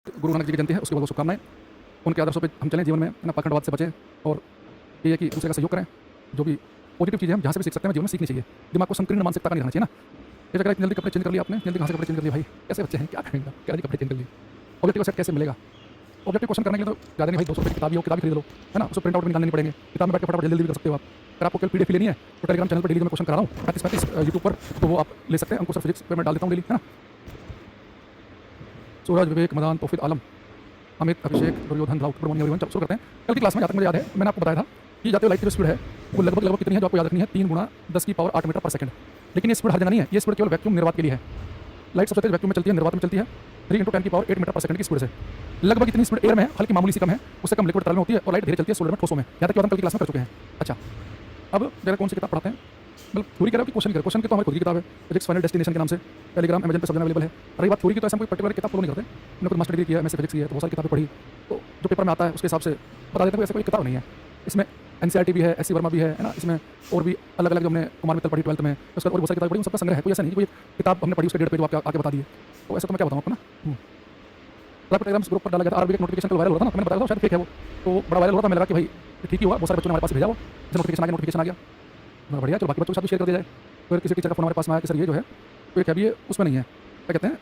गुरु नानक जी की जयंती है, उसकी बहुत बहुत शुभकामनाएं। उनके आदर्शों पे हम चलें जीवन में, है ना, पाखंडवाद से बचें और ये है कि दूसरे का सहयोग करें। जो भी पॉजिटिव चीज़ें हम जहाँ से भी सीख सकते हैं जीवन में सीखनी चाहिए। दिमाग को संकीर्ण मानसिकता का नहीं रहना चाहिए ना। ये जगह जल्दी कपड़े चेंज कर लिए आपने, जल्दी कहाँ से कपड़े चेंज कर लिए भाई, कैसे बच्चे हैं, क्या करेंगे, क्या जी कपड़े चेंज कर लिए। ऑब्जेक्टिव सेट कैसे मिलेगा? ऑब्जेक्टिव क्वेश्चन करने के लिए तो ज़्यादा नहीं भाई, 200 रुपये की किताब ही हो, किताब खरीद लो, है ना, उसको प्रिंट आउट भी निकालने नहीं पड़ेंगे। किताब में बैठ के फटाफट जल्दी जल्दी कर सकते हो आप। अगर आपको केवल पीडीएफ लेनी है तो टेलीग्राम चैनल पर डेली में क्वेश्चन करा रहा हूँ 35 यूट्यूब पर, तो वो आप ले सकते हैं। अंकुर सर फिजिक्स पे मैं डाल देता हूँ डेली, है ना। Suraj, Vivek, Madan, Taufiq Alam, Amit, Abhishek, Duryodhan, Raut, good morning everyone. चलो शुरू करते हैं। कल की क्लास में जहाँ तक मुझे याद है मैंने आपको बताया था कि जाते हुए लाइट की जो स्पीड है वो लगभग कितनी है, जो आपको याद रखनी है 3 गुणा 10 की पावर 8 मीटर पर सेकंड। लेकिन ये स्पीड हर जगह नहीं है, ये स्पीड केवल वैक्यूम निर्वात के लिए है। लाइट सबसे तेज वैक्यूम में चलती है, निर्वात में चलती है 3 × 10 की पावर 8 मीटर पर सेकंड की स्पीड से। लगभग इतनी स्पीड एयर में है, हल्की मामूली सी कम है, उससे कम लिक्विड तरल में होती है और लाइट धीरे चलती है सोलर में, ठोसों में। यहाँ तक कि हम कल की क्लास में कर चुके हैं। अच्छा, अब जरा कौन सी किताब पढ़ाते हैं, मतलब थ्योरी कह रहा हूँ कि क्वेश्चन कह रहा हूँ। क्वेश्चन की तो हमारी खुद की किताब है, फिजिक्स फाइनल डेस्टिनेशन के नाम से, टेलीग्राम अमेजन पर सब अवेलेबल है। रही बात थ्योरी की, तो ऐसा कोई पर्टिकुलर किताब फॉलो नहीं करते। मैंने खुद मास्टर डिग्री किया है, मैंने फिजिक्स की है, तो बहुत सारी किताबें पढ़ी, तो जो पेपर में आता है उसके हिसाब से बता देते हैं। ऐसा कोई किताब नहीं है इसमें। एनसीईआरटी भी है, एससी वर्मा भी है ना, इसमें और भी अलग अलग जो हमने कुमार मित्तल पढ़ी 12th में, उसका और बहुत सारी किताब पढ़ी, उन सबका संग्रह है। कोई ऐसा नहीं कि कोई किताब हमने पढ़ी उसके 1.5 पेज आपको आके बता दिए, तो ऐसा तो मैं क्या बताऊँ आपको ना। टेलीग्राम ग्रुप पर डाला गया था, आरबीआई नोटिफिकेशन कल वायरल हो रहा था ना, तो मैंने बताया था शायद फेक है वो, तो बड़ा वायरल हो रहा था। मैंने लगा कि भाई ठीक ही हुआ, बहुत सारे बच्चों ने हमारे पास भेजा, वो जैसे नोटिफिकेशन आ गया, मैं बढ़िया, चलो बाकी बच्चों के साथ भी शेयर कर दिया जाए। फिर किसी टीचर का फोन हमारे पास में आया कि सर ये जो है फेक है, अभी ये उसमें नहीं है, क्या कहते हैं,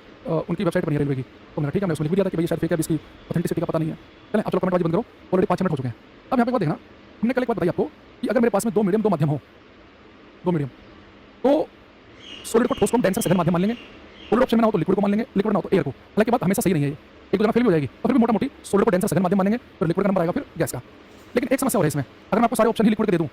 उनकी वेबसाइट पर नहीं है रेलवे की। तो मैंने ठीक है, मैंने उसमें लिख भी दिया था कि भाई शायद फेक है, इसकी ऑथेंटिसिटी का पता नहीं है। चलें अब चलो कमेंट बाजी बंद करो, ऑलरेडी 5 मिनट हो चुके हैं। अब यहाँ पे एक बात देखना, हमने कल एक बात बताई आपको कि अगर मेरे पास में 2 मीडियम 2 माध्यम हो, 2 मीडियम, तो सॉलिड को ठोस को हम डेंसर सघन माध्यम मान लेंगे, सॉलिड ऑप्शन में ना हो तो लिक्विड को मान लेंगे, लिक्विड ना हो तो एयर को। हालांकि बात हमेशा सही नहीं है, ये एक दो जगह फेल भी हो जाएगी, और फिर भी मोटा मोटी सॉलिड को डेंसर सघन माध्यम मानेंगे, फिर लिक्विड का नंबर आएगा, फिर गैस का। लेकिन एक समस्या और है इसमें, अगर मैं आपको सारे ऑप्शन ही लिक्विड के दे दूं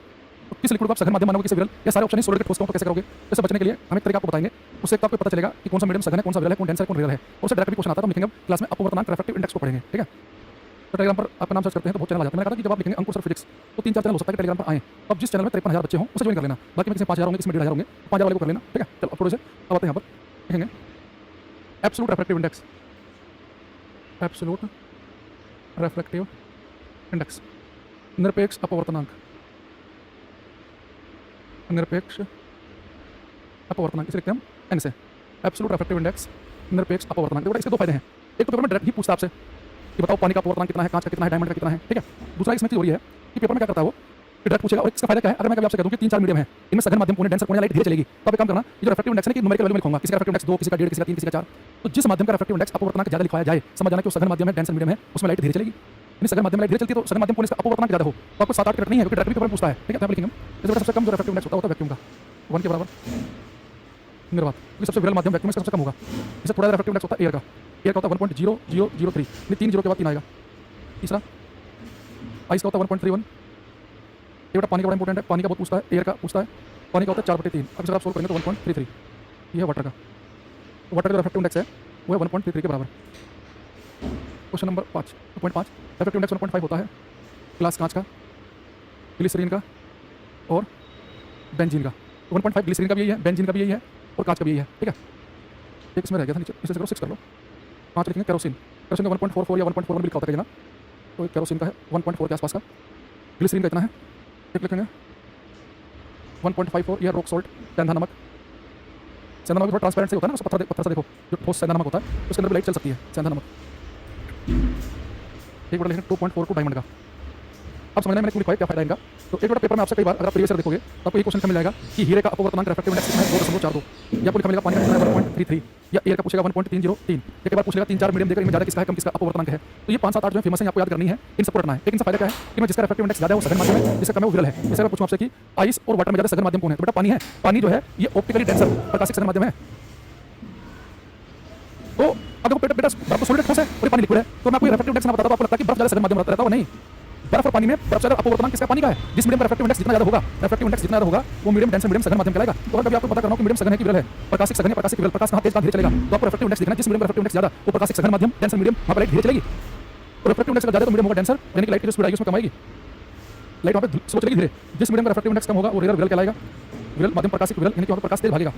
तो किस लिक्विड को आप सघन माध्यम मानोगे, किस विरल, या सारे ऑप्शन ही सॉलिड के ठोस को, तो कैसे करोगे? इससे बचने के लिए हम एक तरीका आपको बताएंगे, उससे एक तो आपको पता चलेगा कि कौन सा मीडियम सघन है, कौन सा विरल है, कौन डेंसर है, कौन रियल है। और उससे डायरेक्ट भी क्वेश्चन आता है, तो हम लिखेंगे क्लास में अपवर्तनांक रिफ्रैक्टिव इंडेक्स को पढ़ेंगे, ठीक है। तो टेलीग्राम पर आपका नाम सर्च करते हैं तो बहुत चैनल आ जाते हैं। मैंने कहा था कि जब आप लिखेंगे अंकुर सर फिजिक्स तो 3-4 चैनल हो सकता है कि टेलीग्राम पर आए। अब जिस चैनल में 53,000 बच्चे हों उसे ज्वाइन कर लेना, बाकी में किसी 5,000 होंगे, किसी में 1,500 होंगे, 5,000 वाले को कर लेना, ठीक है। चलो अब थोड़े से अब आते हैं यहाँ पर, लिखेंगे absolute refractive index, absolute refractive index, निरपेक्ष अपवर्तनांक, निरपेक्ष अपवर्तनांक, इसे लिखते हैं हम एन से, एब्सोल्यूट रिफ्रैक्टिव इंडेक्स, निरपेक्ष अपवर्तनांक। देखो इसके दो फायदे हैं, एक तो पेपर में डायरेक्ट ही पूछता आपसे कि बताओ पानी का अपवर्तनांक कितना है, कांच का कितना है, डायमंड का कितना है, ठीक है। दूसरा इसमें चीज हो रही है कि पेपर में क्या करता है वो डायरेक्ट पूछेगा। और इसका फायदा क्या है, अगर मैं कभी आपसे कह दूं कि 3-4 मीडियम है, इनमें सघन माध्यम कौन है, डेंसर कौन है, लाइट धीरे चलेगी, तो आप एक काम करना, ये जो रिफ्रैक्टिव इंडेक्स है कि न्यूमेरिकल वैल्यू में लिखूंगा, किसी का रिफ्रैक्टिव इंडेक्स 2, किसी का 1.5, किसी का 3, किसी का 4, तो जिस माध्यम का रिफ्रैक्टिव इंडेक्स अपवर्तनांक ज्यादा लिखवाया जाए, समझ जाना कि वो सघन माध्यम है, डेंसर मीडियम है, उसमें लाइट धीरे चलेगी। यानी सघन माध्यम में लाइट धीरे चलती है, तो सघन माध्यम कौन इसका अपवर्तनांक ज्यादा हो, तो आपको 7-8 नहीं है, क्योंकि डायरेक्ट भी पेपर में पूछता है, ठीक है। तो आप लिखेंगे जैसे सबसे कम जो रिफ्रैक्टिव इंडेक्स होता है वैक्यूम का 1 के बराबर निर्वात, क्योंकि सबसे विरल माध्यम वैक्यूम में सबसे कम होगा। इससे थोड़ा रिफ्रैक्टिव इंडेक्स होता है एयर का, एयर का होता है 1.0003, यानी 3 जीरो के बाद 3 आएगा। तीसरा आइस का होता है 1.31, ये बेटा पानी का बड़ा इंपॉर्टेंट है, पानी का बहुत पूछता है, एयर का पूछता है, पानी का होता है 4/3। अब अगर आप सोल्व करेंगे तो 1.33, ये है वाटर का, तो वाटर का जो रिफ्रैक्टिव इंडेक्स है वो है 1.33 के बराबर। क्वेश्चन नंबर 5 रिफ्रैक्टिव इंडेक्स 1.5 होता है ग्लास कांच का, ग्लिसरीन का और बेंजीन का। 1.5 ग्लिसरीन का भी यही है, बेंजीन का भी यही है और कांच का भी यही है, ठीक है। एक इसमें रह गया था नीचे, इसे करो 6 कर लो। 5 लिखेंगे केरोसिन, केरोसिन का 1.44 या 1.41 भी लिखा होता है जगह, तो केरोसिन का है 1.4 के आसपास का। ग्लिसरीन का इतना है, एक लिखेंगे 1.54, यह रॉक सॉल्ट, सेंधा नमक। सेंधा नमक थोड़ा ट्रांसपेरेंट से होता है ना, पत्थर पत्थर से देखो, जो ठोस सेंधा नमक होता है उसके अंदर भी लाइट चल सकती है, सेंधा नमक। एक बड़ा लिखेंगे 2.42 डायमंड का। अब समझना मैंने क्यों लिखा है, क्या फायदा इनका। तो एक बड़ा पेपर में आपसे कई बार अगर आप प्रीवियस ईयर देखोगे तो आपको ये क्वेश्चन मिल जाएगा कि हीरे का अपवर्तनांक रिफ्रैक्टिव इंडेक्स कितना है, 2.42, या आपको लिखा मिलेगा पानी का कितना है 1.33, या एयर का पूछेगा 1.303, या कई बार पूछेगा 3-4 मीडियम देकर इनमें ज़्यादा किसका है, कम किसका अपवर्तनांक है। तो ये 5-7-8 जो फेमस है आपको याद करनी है, इन सबको रखना है। लेकिन इसका फायदा क्या है कि मैं जिसका रिफ्रैक्टिव इंडेक्स ज़्यादा है वो सघन माध्यम है, जिसका कम है वो विरल है। जैसे मैं पूछूं आपसे कि आइस और वाटर में ज़्यादा सघन माध्यम कौन है, तो बेटा पानी है। पानी जो है ये ऑप्टिकली डेंसर प्रकाशिक सघन माध्यम है। तो अगर बेटा बर्फ तो सॉलिड ठोस है और पानी लिक्विड है, तो मैं आपको रिफ्रैक्टिव इंडेक्स ना बताता तो आपको लगता है कि बर्फ ज़्यादा सघन माध्यम रहता है, नहीं। बर्फ और पानी में बर्फ ज़्यादा अपवर्तनांक किसका, पानी का है। जिस मीडियम का रिफ्रैक्टिव इंडेक्स जितना ज़्यादा होगा, रिफ्रैक्टिव इंडेक्स जितना ज़्यादा होगा वो मीडियम डेंसर मीडियम सघन माध्यम कहलाएगा। तो अगर कभी आपको पता करना हो कि मीडियम सघन है कि विरल है, प्रकाशिक सघन है प्रकाशिक विरल, प्रकाश कहाँ तेज कहाँ धीरे चलेगा, तो आपको रिफ्रैक्टिव इंडेक्स देखना, जिस मीडियम का रिफ्रैक्टिव इंडेक्स ज़्यादा वो प्रकाशिक सघन माध्यम, डेंसर मीडियम, वहाँ पर लाइट धीरे चलेगी। और रिफ्रैक्टिव इंडेक्स ज़्यादा तो मीडियम होगा डेंसर, यानी कि लाइट की जो स्पीड आएगी उसमें कम आएगी, लाइट वहाँ पे स्लो चलेगी धीरे। जिस मीडियम का रिफ्रैक्टिव इंडेक्स कम होगा वो रियल विरल कहलाएगा, विरल माध्यम प्रकाशिक विरल, यानी कि वहाँ पर प्रकाश तेज भागेगा।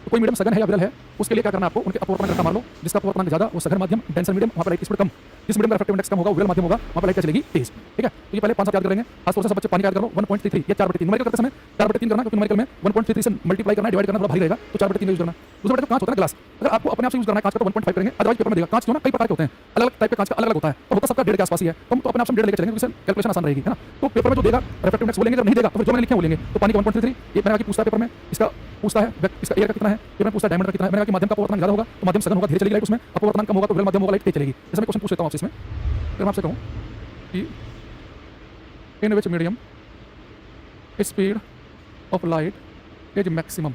तो कोई मीडियम सघन है या विरल है, उसके लिए क्या करना है आपको, उनके अपवर्तनांक घटना मार लो, जिसका अपवर्तनांक ज़्यादा वो सघन माध्यम, डेंसर मीडियम, वहाँ पर लाइट की स्पीड कम। जिस मीडियम का रिफ्रैक्टिव इंडेक्स कम होगा, वो विरल माध्यम होगा, वहाँ पर लाइट क्या चलेगी, तेज। ठीक है, तो ये पहले 5 याद करेंगे। खासतौर से सब बच्चे पानी का याद कर लो, 1.33 या 4/3 न्यूमेरिकल करते समय 4/3 करना, क्योंकि न्यूमेरिकल में 1.33 से मल्टीप्लाई करना, डिवाइड करना थोड़ा भारी रहेगा, तो 4/3 यूज करना। दूसरा बेटा कांच होता है ग्लास, अगर आपको अपने आप से यूज करना है कांच का तो 1.5 करेंगे, अदरवाइज पेपर में देगा। कांच क्यों ना, कई प्रकार के होते हैं, अलग-अलग टाइप के कांच का अलग-अलग होता है, और होता सबका 1.5 के आसपास ही है, तो हम तो अपने आप से 1.5 लेके चलेंगे, जिससे कैलकुलेशन आसान रहेगी, है ना। तो पेपर में जो देगा रिफ्रैक्टिव इंडेक्स वो लेंगे, अगर नहीं देगा तो फिर जो मैंने लिखे वो लेंगे। तो पानी का 1.33 ये मैंने पूछता है पेपर में, इसका पूछता है इसका एयर का कितना है, पेपर में पूछता है डायमंड का कितना है। मैंने कहा कि माध्यम का अपवर्तनांक ज़्यादा होगा तो माध्यम सघन होगा, धीरे चलेगी लाइट, उसमें अपवर्तनांक कम होगा तो विरल माध्यम होगा, लाइट तेज चलेगी। जैसे मैं क्वेश्चन पूछ लेता हूं आपसे इसमें, फिर मैं आपसे कहूं कि in which medium speed of light is maximum,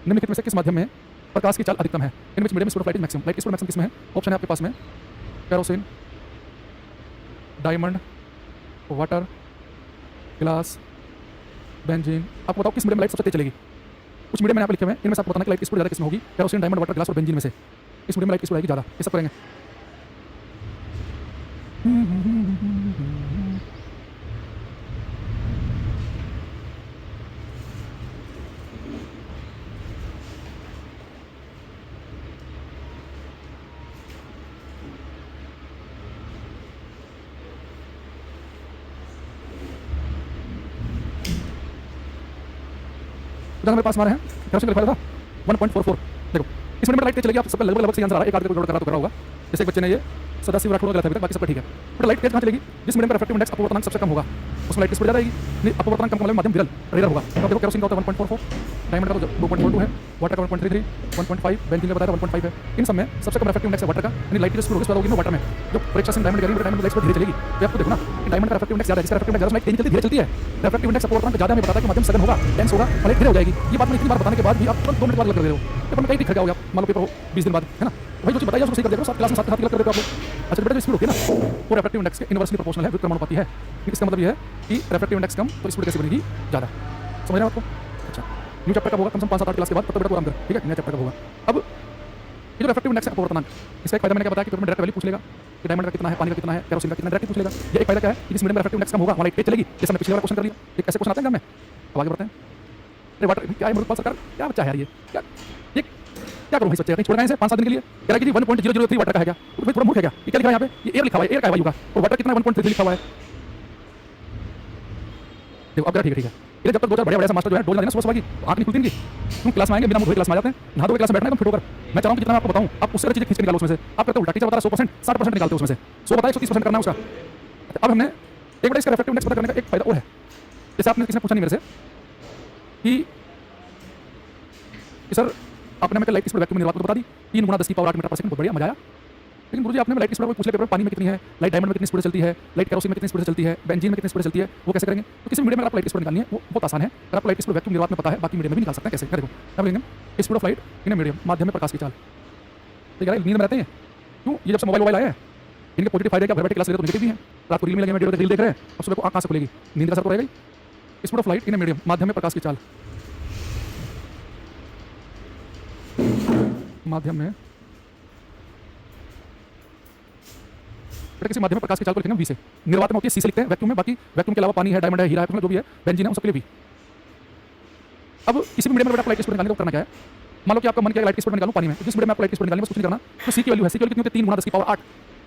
निम्नलिखित में से किस माध्यम में प्रकाश की चाल अधिकतम है। In which medium speed of light is maximum, light की स्पीड मैक्सिमम किस में है। ऑप्शन है आपके पास में kerosene, diamond, water, glass, benzene. आपको बताओ किस मीडियम लाइट सबसे तेज चलेगी। कुछ मीडियम मैंने यहाँ पे लिखे हुए हैं, इनमें से आपको बताना कि लाइट की स्पीड ज़्यादा किस में होगी, केरोसिन, डायमंड, वाटर, ग्लास और बेंजीन में से इस मीडियम लाइट की स्पीड आएगी ज़्यादा। ये सब करेंगे। मेरे पास मारे हैं केरोसिन लिखा था 1.44। देखो इस मिनट में लाइट तेज चलेगी, आप सबका लगभग सही आंसर आ रहा है। एक आध को जोड़ कर रहा होगा, जैसे एक बच्चे ने ये सदाशिव राठौड़ गलत है अभी तक, बाकी सबका ठीक है। बट लाइट तेज कहाँ चलेगी, जिस मीडियम का रिफ्रैक्टिव इंडेक्स अपवर्तनांक सबसे कम होगा उसमें लाइट की स्पीड ज़्यादा आएगी। नहीं अपवर्तनांक कम होने में माध्यम विरल रेयर होगा। तो देखो केरोसिन का होता है 1.44, डायमंड का तो 2.42 है, वाटर का 1.33, 1.5, बेंजीन का बताया 1.5 है। इन सब में सबसे कम रिफ्रैक्टिव इंडेक्स है वाटर का, यानी लाइट की स्पीड होगी होगी वाटर में। जो परीक्षा से डायमंड करेंगे डायमंड लाइट स्पीड धीरे चलेगी। तो आपको देखो ना कि डायमंड का रिफ्रैक्टिव इंडेक्स ज़्यादा है, जिसका रिफ्रैक्टिव इंडेक्स लाइट तेज चलती धीरे चलती है। रिफ्रैक्टिव इंडेक्स अपवर्तनांक ज़्यादा हमें बताता है कि माध्यम सघन होगा, डेंस होगा और लाइट धीरे हो जाएगी। ये बात मैं इतनी बार बताने के बाद भी आप तुरंत 2 मिनट बाद गलत कर दे रहे हो। पेपर में कहीं दिख गया होगा, मान लो पेपर हो 20 दिन बाद, है ना। वही जो चीज़ बताइए उसको सही कर देते हो, साथ क्लास में साथ गलत कर देते हो आप लोग। अच्छा बेटा जो स्पीड होती है ना वो रिफ्रैक्टिव इंडेक्स के इनवर्सली प्रोपोर्शनल है, व्युत्क्रमानुपाती है। इसका मतलब ये है कि रिफ्रैक्टिव इंडेक्स कम तो स्पीड कैसे बनेगी ज़्यादा। समझ रहे हो आपको। अच्छा न्यू चैप्टर कब होगा, कम से कम 5-7-8 क्लास के बाद, तब तक बेटा पूरा आराम कर, ठीक है। नया चैप्टर कब होगा। अब ये जो रिफ्रैक्टिव इंडेक्स है अपवर्तनांक, इसका एक फायदा मैंने क्या बताया कि पेपर में डायरेक्ट वैल्यू पूछ लेगा कि डायमंड का कितना है, पानी का कितना है, केरोसिन का कितना, डायरेक्ट पूछ लेगा। ये एक फायदा क्या है कि जिस मीडियम में रिफ्रैक्टिव इंडेक्स कम होगा वहाँ लाइट तेज चलेगी, जैसे हमने पिछले वाला क्वेश्चन कर लिया। एक ऐसे क्वेश्चन आते हैं एग्जाम में, अब आगे बढ़ते हैं। अरे वाटर क्या है अमृतपाल सरकार, क्या बच्चा है यार, ये क्या करूँ इस बच्चे, कहीं छोड़ गए इसे 5-7 दिन के लिए। कह रहा है कि 1.003 वाटर का है क्या, तो भाई थोड़ा मूर्ख है क्या। ये क्या लिखा है यहाँ पे, ये एयर लिखा हुआ है, एयर का है वायु का, और वाटर कितना 1.33 लिखा हुआ है। देखो अब ठीक है ठीक है। ये जब तक 2-4 बढ़िया मास्टर जो है डोज ना देना सुबह की, आँख नहीं खुलती इनकी। तुम क्लास में आएंगे बिना मुंह धोए क्लास में आ जाते हैं, नहा धोए क्लास में बैठना है, तुम फिट होकर। मैं चाहूँ कि जितना मैं आपको बताऊँ आप उससे चीज़ें खींच के निकालो उसमें से। आप कहते हो उल्टा, टीचर बता रहा 100%, 60% निकालते हो उसमें से, 100 बताए 130% करना है उसका। अब हमने एक बड़ा इसका रिफ्रैक्टिव इंडेक्स पता करने का एक फायदा और है। जैसे आपने किसी ने पूछा नहीं मेरे से कि सर आपने हमें लाइट की स्पीड वैक्यूम निर्वात को बता दी 3 × 10⁻8 मीटर पर सेकंड, बहुत बढ़िया, मजा आया। लेकिन गुरुजी आपने लाइट की स्पीड पूछ लिया पेपर, पानी में कितनी है, लाइट डायमंड में कितनी स्पीड चलती है, लाइट केरोसिन में कितनी स्पीड चलती है, बेंजीन में कितनी स्पीड चलती है, वो कैसे करेंगे। तो किसी मीडियम में आप लाइट की स्पीड निकालनी है वो बहुत आसान है। अगर आपको लाइट की स्पीड वैक्यूम निर्वात में पता है, बाकी मीडियम में भी निकाल सकते हैं। कैसे देखो अब लेंगे speed of light in medium, माध्यम में प्रकाश की चाल। तो यार नींद में रहते हैं क्यों, ये जब से मोबाइल आए हैं इनके पॉजिटिव फायदे क्या, घर बैठे क्लास ले रहे तो नेगेटिव भी है। रात को रील में लगे वीडियो रील देख रहे हैं और सुबह को आँख कहाँ से खुलेगी, नींद का असर तो रहेगा ही। Speed of light in medium, माध्यम में प्रकाश की चाल, माध्यम में बेटा किसी माध्यम में प्रकाश की चाल को लिखेंगे वी से। निर्वात में होती है सी से लिखते हैं, वैक्यूम में, बाकी वैक्यूम के अलावा पानी है, डायमंड है, हीरा है, जो भी है, बेंजीन है, उन सबके लिए वी। अब किसी भी मीडियम में बेटा लाइट की स्पीड निकालने को करना क्या है, मान लो कि आपका मन किया लाइट की स्पीड निकालूं पानी में, जिस मीडियम में आपको लाइट की स्पीड निकालनी है कुछ नहीं करना। तो सी की वैल्यू है, सी की वैल्यू कितनी होती है 3 × 10⁸8।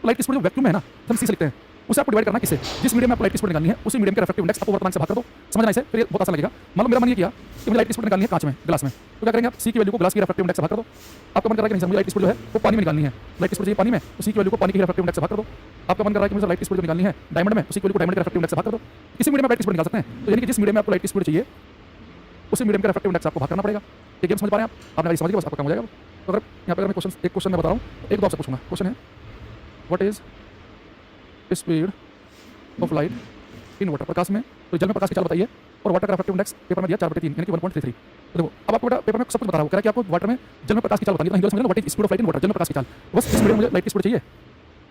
तो लाइट की स्पीड जो वैक्यूम है ना हम सी से लिखते हैं, उसे आपको डिवाइड करना किसे, जिस मीडियम में आपको लाइट की स्पीड निकालनी है उसी मीडियम के रिफ्रैक्टिव इंडेक्स अपवर्तनांक से भाग कर दो। समझना इसे, फिर बहुत आसान लगेगा। मान लो मेरा मन ये किया कि मुझे लाइट की स्पीड निकालनी है कांच में, ग्लास में, तो क्या करेंगे आप सी की वैल्यू को ग्लास की रिफ्रैक्टिव इंडेक्स से भाग कर दो। आपका मन कर रहा है कि नहीं सर मुझे लाइट की स्पीड जो है वो पानी में निकालनी है, लाइट की स्पीड चाहिए पानी में, तो सी की वैल्यू को पानी की रिफ्रैक्टिव इंडेक्स से भाग कर दो। आपका मन कर रहा है कि मुझे लाइट की स्पीड निकालनी है डायमंड में, उसी की वैल्यू को डायमंड के रिफ्रैक्टिव इंडेक्स से भाग कर दो। किसी मीडियम में लाइट की स्पीड निकाल सकते हैं। तो यानी कि जिस मीडियम में आपको लाइट की स्पीड चाहिए उसी मीडियम का रिफ्रैक्टिव इंडेक्स आपको भाग करना पड़ेगा। ये गेम समझ पा रहे हैं आप, आपने समझ लिया बस आपका काम हो जाएगा। तो अगर यहाँ पर मैं क्वेश्चन एक क्वेश्चन मैं बता रहा हूँ, एक दो आपसे पूछूंगा। क्वेश्चन है what is speed of light in water, प्रकाश में तो जल में प्रकाश की चाल बताइए, और वाटर का रिफ्रैक्टिव इंडेक्स पेपर में दिया 4/3 यानी कि 1.33। तो देखो अब आपको बेटा पेपर में सब कुछ बता रहा हूँ, कह रहा है कि आपको वाटर में जल में प्रकाश की चाल बताइए, तो हिंदी में समझ लो what is speed of light in water, जल में प्रकाश की चाल। बस इस मीडियम में मुझे लाइट की स्पीड चाहिए,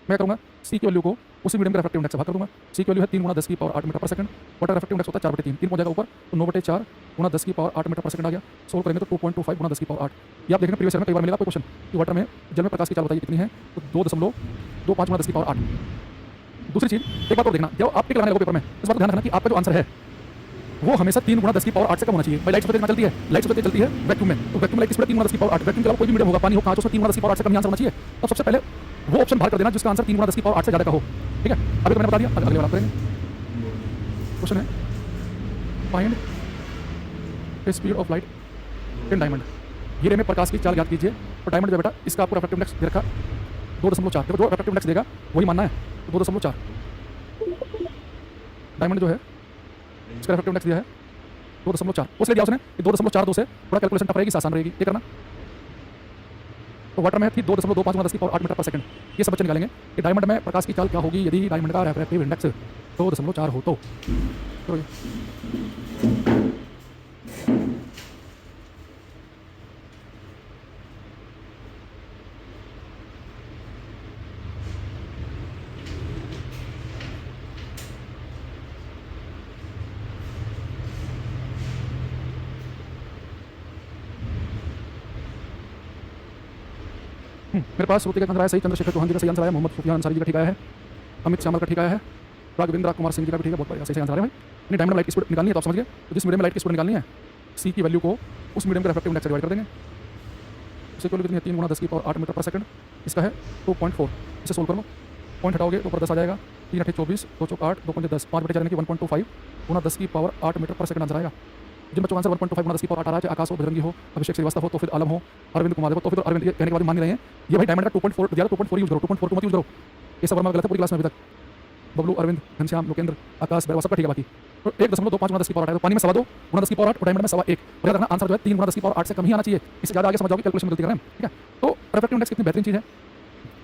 मैं करूँगा सी की वैल्यू को उसी मीडियम का रिफ्रैक्टिव इंडेक्स से भाग कर दूंगा। सी की वैल्यू है 3 × 10⁸8 मीटर पर सेकंड, वाटर रिफ्रैक्टिव इंडेक्स होता है 4/3, 3 पहुंच जाएगा ऊपर, तो 9/4 × 10⁸8 मीटर पर सेकंड आ गया। सोल्व करेंगे तो 2.25 × 10⁸8। ये आप देखेंगे प्रीवियस ईयर में कई बार मिलेगा आपको क्वेश्चन कि वाटर में जल में प्रकाश की चाल बताइए कितनी है, तो 2.25 × 10⁸8। दूसरी चीज़ एक बात और देखना, जब आप टिक लगाने लगो पेपर में, इस बात को ध्यान रखना कि आपका जो आंसर है वो हमेशा 3 गुना 10 की पावर 8 से कम होना चाहिए। भाई लाइट सबसे तेज चलती है, लाइट सबसे तेज चलती है वैक्यूम में, तो वैक्यूम लाइट की स्पीड 3 गुना 10 की पावर 8, वैक्यूम के अलावा कोई भी मीडियम होगा, पानी हो, कांच हो, 3 गुना 10 की पावर 8 से कम ही आंसर होना चाहिए। तो सबसे पहले वो ऑप्शन बाहर कर देना जिसका आंसर 3 गुना 10 की पावर 8 से ज़्यादा का हो। ठीक है, अभी तो मैंने बता दिया, अगले बार करेंगे। क्वेश्चन है find speed of light in diamond. हीरे में प्रकाश की चाल ज्ञात कीजिए। तो डायमंड जो बेटा इसका आपको रिफ्रैक्टिव इंडेक्स दे रखा 2.4। देखो जो रिफ्रैक्टिव इंडेक्स देगा वही मानना है, तो 2.4। डायमंड जो है इसका रिफ्रैक्टिव इंडेक्स दिया है 2.4, उसने दिया उसने 2.42 से थोड़ा कैलकुलेशन टफ रहेगी, आसान रहेगी, ये करना। तो वाटर में थी 2.25 गुना 10 की पावर 8 मीटर पर सेकंड। ये सब बच्चे निकालेंगे कि डायमंड में प्रकाश की चाल क्या होगी यदि डायमंड का रिफ्रैक्टिव इंडेक्स 2.4 हो तो। चलो मेरे पास श्रुति का आंसर आया सही, चंद्रशेखर चौहान जी का सही आंसर आया, मोहम्मद सुफियान अंसारी जी का ठीक आया है, अमित श्यामल का ठीक आया है, राघवेंद्र कुमार सिंह जी का भी ठीक है, बहुत बढ़िया सही आंसर आ रहा है भाई। नहीं डायमंड लाइट की स्पीड निकालनी है तो आप समझ गए, तो जिस मीडियम में लाइट की स्पीड निकालनी है सी की वैल्यू को उस मीडियम के रिफ्रैक्टिव इंडेक्स से डिवाइड कर देंगे। इसे इक्वल कितनी है 3 गुना 10 की पावर 8 मीटर पर सेकंड, इसका है 2.4। इसे सोल्व कर लो, पॉइंट हटाओगे तो ऊपर 10 आ जाएगा, 3 8 24, 2 चौक 8, 2 5 10, 5 बटे 4 यानी कि 1.25 गुना 10 की पावर 8 मीटर पर सेकंड आंसर आएगा। जिन बच्चों का आंसर 1.5 गुना 10 की पावर 8 आ रहा है, चाहे आकाश हो, बजरंगी हो, अभिषेक श्रीवास्तव हो, तो फिर आलम हो, अरविंद कुमार हो, तो फिर अरविंद ये कहने के बाद मान नहीं रहे हैं ये भाई डायमंड का 2.4 दिया, 2.4 यूज करो, 2.4 को मत यूज करो। ये सब वर्मा गलत है पूरी क्लास में अभी तक। बबलू, अरविंद, घनश्याम, लोकेंद्र, आकाश, बैरवा सबका ठीक है बाकी। तो 1.25 गुना 10 की पावर 8 है, तो पानी में 2.25 गुना 10 की पावर 8 और डायमंड में 1.25। याद रखना आंसर जो है 3 गुना 10 की पावर 8 से कम ही आना चाहिए, इससे ज़्यादा आगे समझ जाओगे कैलकुलेशन गलती कर रहे हैं। ठीक है, तो रिफ्रैक्टिव इंडेक्स कितनी बेहतरीन चीज़ है।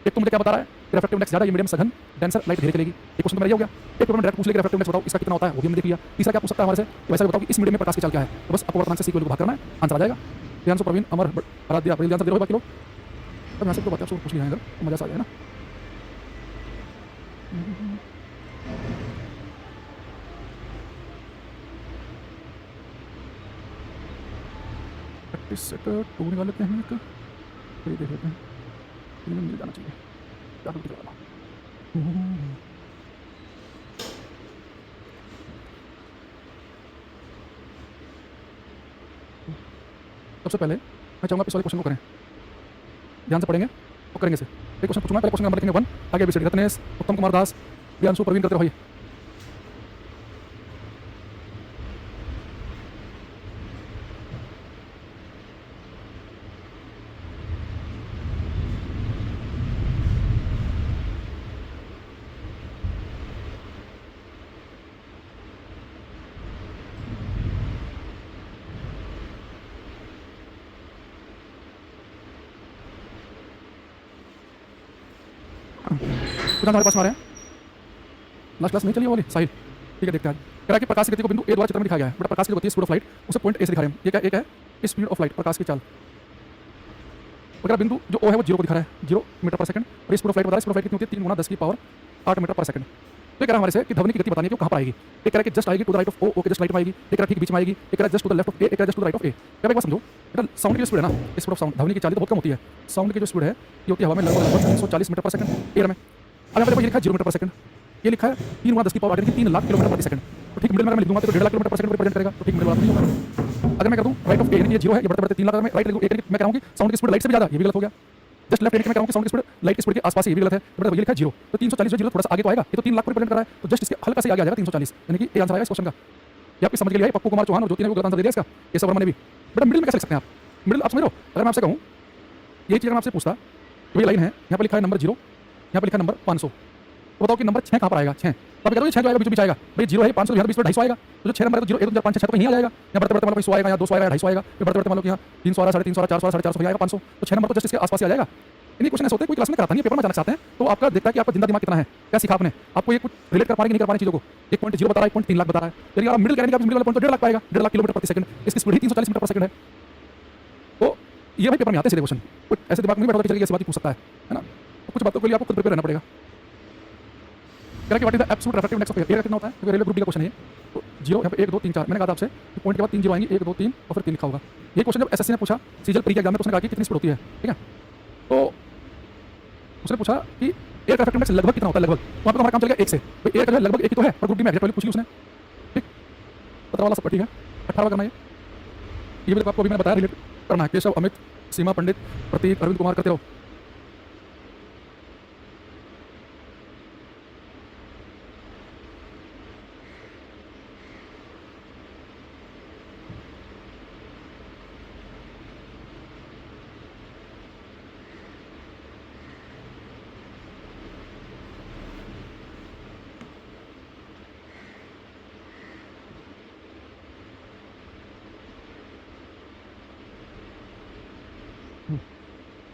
एक तो मुझे क्या बता रहा है रिफ्रैक्टिव इंडेक्स ज़्यादा, ये मीडियम सघन डेंसर लाइट धीरे चलेगी। एक क्वेश्चन तो मेरा ये हो गया। एक पेपर में डायरेक्ट पूछ ले कि रिफ्रैक्टिव इंडेक्स बताओ इसका कितना होता है, वो भी हमने देख लिया। तीसरा क्या पूछ सकता है हमारे से कि वैसे बताओ कि इस मीडियम में प्रकाश की चाल क्या है, तो बस आपको वर्तमान से सीक्वल को भाग करना है, आंसर आ जाएगा। ध्यान से प्रवीण, अमर, आराध्य, आप जल्दी आंसर दे रहे हो बाकी लोग, तब यहाँ से तो बातें आपसे पूछ लिया है तो मजा आ जाए ना। प्रैक्टिस सेट 2 निकाल लेते हैं, एक फिर देख लेते हैं, तीन में मिल जाना चाहिए, क्या कुछ निकालना। सबसे पहले मैं चाहूँगा इस वाले क्वेश्चन को करें, ध्यान से पढ़ेंगे और करेंगे से। एक क्वेश्चन पूछूंगा, पहले क्वेश्चन नंबर लिखेंगे 1, आगे ABCD, रत्नेश, उत्तम कुमार दास, प्रियांशु, प्रवीण करते रहो। हमारे पास आ रहे हैं लास्ट क्लास नहीं चली वाली साहिल, ठीक है देखते हैं। कह रहा है कि प्रकाश की गति को बिंदु ए द्वारा चित्र में दिखाया गया है, बट प्रकाश की गति स्पीड ऑफ लाइट उसे पॉइंट ए से दिखा रहे हैं। ये क्या एक है स्पीड ऑफ लाइट, प्रकाश की चाल। अगर बिंदु जो ओ है वो 0 को दिखा रहा है, 0 मीटर पर सेकंड, और स्पीड ऑफ लाइट बता रहा है स्पीड ऑफ लाइट कितनी होती है 3 गुना 10 की पावर 8 मीटर पर सेकंड। तो कह रहा है हमारे से कि ध्वनि की गति बतानी है कि वो कहाँ पर आएगी। एक कह रहा है कि जस्ट आएगी to the right of okay just right में आएगी, एक कह रहा है ठीक बीच में आएगी, एक कह रहा है just to the left of A, एक कह रहा है just to the right of A. क्या एक बात समझो बेटा, साउंड की स्पीड है ना, स्पीड ऑफ साउंड, ध्वनि की चाल तो बहुत कम होती है। साउंड की जो स्पीड है ये होती है हवा में लगभग 340 मीटर पर सेकंड एयर में। अगर मेरे को ये लिखा है 0 मीटर पर सेकंड, ये लिखा है 3 गुना 10 की पावर 8 यानी कि 3 लाख किलोमीटर प्रति सेकंड। तो ठीक मिडिल में मैं लिख दूंगा तो 1.5 लाख किलोमीटर पर सेकंड रिप्रेजेंट करेगा, तो ठीक मिडिल वाला नहीं होगा। अगर मैं कर दूं राइट ऑफ ए यानी कि ये 0 है, ये बढ़ते बढ़ते 3 लाख, अगर मैं राइट लिखूं ए मैं कहूं कि साउंड की स्पीड लाइट से भी ज्यादा, ये भी गलत हो गया। जस्ट लेफ्ट यानी कि मैं कहूं कि साउंड की स्पीड लाइट की स्पीड के आसपास है, ये भी गलत है। बट ये लिखा है 0, तो 340 जो 0 थोड़ा सा आगे तो आएगा, ये तो 3 लाख को रिप्रेजेंट कर रहा है, तो जस्ट इसके हल्का से आगे आ जाएगा 340, यानी कि ये आंसर आएगा इस क्वेश्चन का। ये आपकी समझ के लिए पप्पू कुमार चौहान और ज्योति ने वो गलत आंसर दे दिया इसका, ये सब वर्मा ने भी। बेटा मिडिल में कैसे लिख सकते हैं आप, मिडिल आप समझ रहे हो। अगर मैं आपसे कहूं यही चीज अगर मैं आपसे पूछता तो ये लाइन है, यहाँ पर लिखा है नंबर 0, यहाँ पर लिखा है नंबर 500, तो बताओ कि नंबर 6 कहाँ पर आएगा। 6 तो अभी कहते हो 6 जो आएगा बीच बीच आएगा, भाई 0 है 500 यहाँ 20 में 250 आएगा, तो जो 6 नंबर है तो 0 1 2 4 5 6 तो यहीं आ जाएगा। यहाँ बढ़ते बढ़ते मान लो 100 आएगा, यहाँ 200 आएगा, 250 आएगा, फिर बढ़ते बढ़ते मान लो कि यहाँ 300 आ रहा, 350 आ रहा, 400 450 आएगा, 500, तो 6 नंबर तो जस्ट इसके आसपास ही आ जाएगा। इन्हीं क्वेश्चन ऐसे होते हैं, कोई क्लास में कराता नहीं है, पेपर में जाना चाहते हैं तो आपका देखता है कि आपका जिंदा दिमाग कितना है, क्या सीखा आपने, आपको ये कुछ रिलेट कर पा रहे कि नहीं कर पा रहे चीजों को। 1.0 बता रहा है, 1.3 लाख बता रहा है, यदि आप मिडिल करेंगे, मिडिल वाला पॉइंट तो 1.5 लाख पाएगा, 1.5 लाख किलोमीटर प्रति सेकंड, इसकी स्पीड ही 340 मीटर पर सेकंड है। तो ये भाई पेपर में आते हैं सीधे क्वेश्चन, कुछ ऐसे दिमाग में बैठा होता है ऐसी बात ही पूछ सकता है ना। तो कुछ बातों के लिए आपको खुद प्रिपेयर रहना पड़ेगा। What is the absolute refractive index of air, कितना होता है, क्योंकि रेलवे ग्रुप डी का क्वेश्चन है। तो 0 यहाँ पे 1 2 3 4 मैंने कहा था आपसे कि पॉइंट के बाद 3 0 आएंगे, 1 2 3 और फिर 3 लिखा होगा। ये क्वेश्चन जब एसएससी ने पूछा सीजल प्री के एग्जाम में, तो उसने कहा कि कितनी स्पीड होती है, ठीक है। तो उसने पूछा कि एयर रिफ्रैक्टिव इंडेक्स लगभग कितना होता है, लगभग, वहाँ पे तो हमारा काम चलेगा 1 से, एयर का जो है लगभग 1 ही तो है, और ग्रुप डी में एग्जैक्ट वैल्यू पूछी उसने, ठीक। 17 वाला सब ठीक है, 18वां करना है ये भी देखो आपको अभी मैंने बताया रिलेट करना है। केशव, अमित, सीमा पंडित, प्रतीक, अरविंद कुमार करते रहो।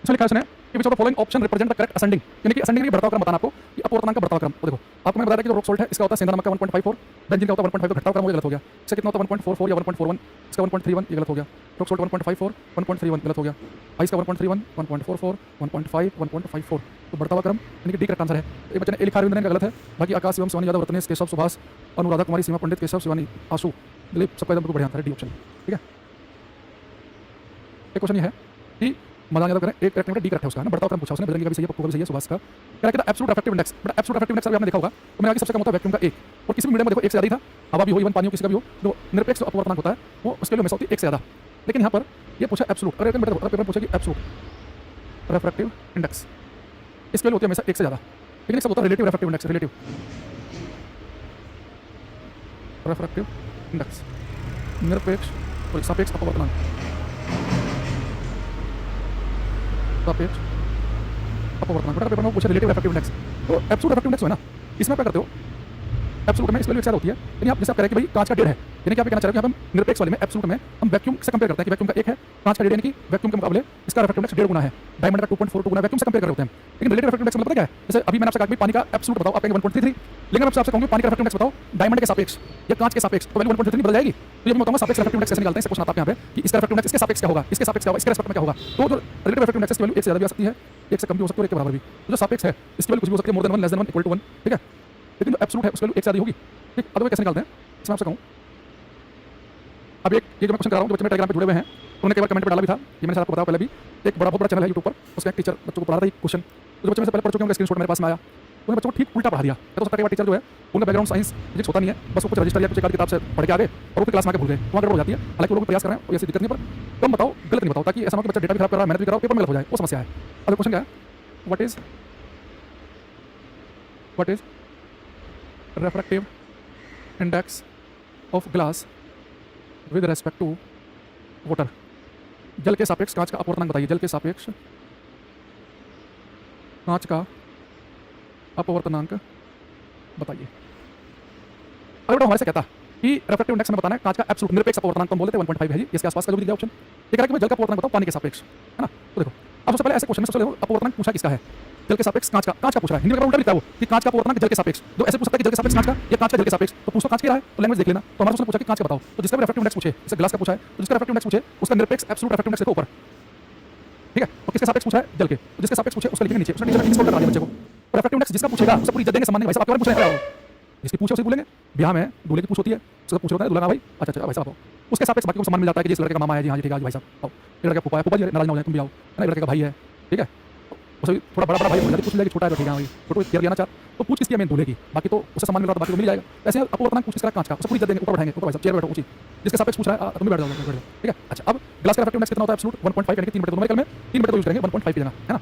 इसमें लिखा है उसने कि which of the following option represent the correct ascending, यानी कि असेंडिंग की बढ़ता हुआ क्रम बताना आपको कि अपवर्तनांक का बढ़ता हुआ क्रम। तो देखो आपको मैं बताया कि जो रॉक सॉल्ट है इसका होता है सेंधा नमक का 1.54, बेंजीन का होता है 1.5, तो घटता हुआ क्रम मुझे गलत हो गया। इसका कितना होता है 1.44 या 1.41, इसका 1.31 ये गलत हो गया। रॉक सॉल्ट 1.54 1.31 गलत हो गया। आइस का 1.31 1.44 1.5 1.54, तो बढ़ता हुआ क्रम यानी कि डी करेक्ट आंसर है। एक बच्चे ने ए लिखा, अरविंद का गलत है। बाकी आकाश शिवम शिवानी यादव, रत्नेश, केशव, सुभाष, अनुराधा कुमारी, सीमा पंडित, केशव, शिवानी, आशु, दिलीप, सबका एकदम बढ़िया आंसर है डी ऑप्शन। ठीक है, एक क्वेश्चन ये है कि मजाक यादव करें, एक करेक्ट है डी करेक्ट है उसका ना, बढ़ता हुआ क्रम पूछा उसने, बजरंगी का भी सही है, पप्पू का भी सही है, सुभाष का क्या कहता है absolute refractive index. But absolute refractive index अभी आपने देखा होगा, तो मैंने कहा कि सबसे कम होता है वैक्यूम का 1, और किसी भी मीडियम में देखो 1 से ज़्यादा ही था, हवा भी हो, इवन पानी हो, किसी का भी हो, जो निरपेक्ष अपवर्तनांक होता है वो उसके लिए हमेशा होती है 1 से ज़्यादा। लेकिन यहाँ पर ये पूछा एब्सोल्यूट, अगर पेपर में पूछा कि एब्सोल्यूट रिफ्रैक्टिव इंडेक्स इसके लिए होती है हमेशा 1 से ज़्यादा, लेकिन एक सब होता है relative refractive index. Relative refractive index निरपेक्ष सापेक्ष अपवर्तनांक, सापेक्ष अपवर्तनांक। बेटा पेपर में पूछा रिलेटिव रिफ्रैक्टिव इंडेक्स, तो एब्सोल्यूट रिफ्रैक्टिव इंडेक्स है ना, इसमें क्या करते हो एब्सोल्यूट में इस वैल्यू एक से ज़्यादा होती है, यानी आप जैसे आप कह रहे हैं कि भाई कांच का 1.5 है, यानी कि आप ये कहना चाह रहे हो कि हम निरपेक्ष वाले में एब्सोल्यूट में हम वैक्यूम से कंपेयर करते हैं कि वैक्यूम का 1 है, कांच का 1.5 यानी कि वैक्यूम के मुकाबले इसका रिफ्रैक्टिव इंडेक्स 1.5 गुना है, डायमंड का 2.42 गुना, वैक्यूम से कंपेयर कर रहे होते हैं। लेकिन रिलेटिव रिफ्रैक्टिव इंडेक्स मतलब पता क्या है, जैसे अभी मैंने आपसे कहा कि पानी का एब्सोल्यूट बताओ, आप कहेंगे 1.33, लेकिन मैं आपसे कहूंगा पानी का रिफ्रैक्टिव इंडेक्स बताओ डायमंड के सापेक्ष या कांच के सापेक्ष, तो वैल्यू 1.33 बदल जाएगी। तो ये मैं बताऊंगा सापेक्ष रिफ्रैक्टिव इंडेक्स कैसे निकालते हैं, क्वेश्चन आता है यहाँ पे कि इसका रिफ्रैक्टिव इंडेक्स इसके सापेक्ष क्या होगा, इसके सापेक्ष क्या होगा, इसके रिस्पेक्ट में क्या होगा। तो जो रिलेटिव रिफ्रैक्टिव इंडेक्स की वैल्यू 1 से ज़्यादा भी आ सकती है, 1 से कम भी हो सकती है और 1 के बराबर भी। तो जो सापेक्ष है इसकी वैल्यू कुछ भी हो सकती है, more than 1, less than 1, equal to 1, ठीक है। लेकिन जो एब्सोल्यूट है उसकी वैल्यू 1 से ज़्यादा होगी, ठीक। अब वो कैसे निकालते हैं इसमें आपसे कहूँ, अब एक ये जो मैं क्वेश्चन कर रहा हूँ, जो बच्चे मेरे टेलीग्राम पे जुड़े हुए हैं उन्होंने कई बार कमेंट पे डाला भी था, ये मैंने आपको बताया पहले भी, एक बहुत बड़ा चैनल है यूट्यूब पर, उसका एक टीचर बच्चों को पढ़ा रहा था क्वेश्चन, तो जो बच्चे से पहले पढ़ चुके हैं उनका स्क्रीनशॉट मेरे पास में आया, उन्होंने बच्चों को ठीक उल्टा पढ़ा दिया। तो सकता है टीचर जो है उनका बैकग्राउंड साइंस फिजिक्स होता नहीं है, बस वो कुछ रजिस्टर या कुछ किताब से पढ़ के आ गए और वो क्लास में आके भूल गए, वहाँ गड़बड़ हो जाती है। हालांकि वो लोग प्रयास कर रहे हैं, ऐसी दिक्कत नहीं, पर तुम बताओ गलत नहीं बताओ, ताकि ऐसा हो कि बच्चा डेटा भी खराब कर रहा है, मेहनत भी कर रहा है, पेपर में गलत हो जाए, वो समस्या है। अब क्वेश्चन क्या है, what is refractive index of glass with respect to water. जल के सापेक्ष कांच का अपवर्तनांक बताइए, जल के सापेक्ष कांच का अपवर्तनांक बताइए। अब बेटा हमारे से कहता कि रिफ्रैक्टिव इंडेक्स में बताना है कांच का एब्सोल्यूट निरपेक्ष अपवर्तनांक, तो हम बोलते हैं 1.5 है जी, इसके आसपास का जो भी दिया ऑप्शन। ये कह रहा है कि मैं जल का अपवर्तनांक बताओ पानी के सापेक्ष, है ना। तो देखो अब सबसे पहले ऐसे क्वेश्चन में सबसे देखो अपवर्तनांक पूछा किसका है, जल के सापेक्ष कांच का पूछ रहा है। हिंदी में उल्टा लिखता है वो कि कांच का अपवर्तनांक जल के सापेक्ष, तो ऐसे पूछ सकता है कि जल के सापेक्ष कांच का या कांच का जल के सापेक्ष, तो पूछ तो कांच के रहा है, तो लैंग्वेज देख लेना। तो हमारे उसने पूछा कि कांच का बताओ, तो जिसका भी रिफ्रैक्टिव इंडेक्स पूछे, जैसे ग्लास का पूछा है तो जिसका रिफ्रैक्टिव इंडेक्स पूछे उसका निरपेक्ष एब्सोल्यूट रिफ्रैक्टिव इंडेक्स देखो ऊपर, ठीक है। तो किसके सापेक्ष पूछा है, जल के, तो जिसके सापेक्ष पूछे उसका लिखेंगे नीचे, उसने नीचे इंग्लिश बोल कर दिया बच्चे को। रिफ्रैक्टिव इंडेक्स जिसका पूछेगा उससे पूरी इज्जत देंगे, सम्मान देंगे, भाई साहब आपके बारे में पूछ रहे हैं, जिसकी पूछे उसे बोलेंगे। ब्याह में दूल्हे की पूछ होती है, उसका पूछ होता है दूल्हा भाई, अच्छा भाई साहब, उसके सापेक्ष बाकी को सम्मान मिल जाता है कि जिस लड़के का मामा है जी, हाँ जी ठीक है भाई साहब आओ, ये लड़का फूफा है, फूफा जी नाराज ना हो जाए, तुम भी आओ, है ना, लड़के का भाई है, ठीक है। उसे थोड़ा बड़ा भाई बोल जाती, पूछ लेगी छोटा है तो ठीक है भाई, छोटो केयर लिया ना चार, तो पूछ किसकी है, मैं दूल्हे की, बाकी तो उसे सम्मान मिल रहा है, बाकी तो मिल जाएगा। ऐसे अपवर्तनांक पूछ किसका, कांच का, उसे पूरी इज्जत देंगे, ऊपर बैठाएंगे, ऊपर भाई साहब चेयर बैठो ऊंची, जिसके सापेक्ष पूछ रहा है तुम भी बैठ जाओ, ठीक है। अच्छा अब ग्लास का रिफ्रैक्टिव इंडेक्स कितना होता है एब्सोल्यूट 1.5, यानी कि 3/2 न्यूमेरिकल में 3/2 यूज करेंगे 1.5 की जगह, है ना।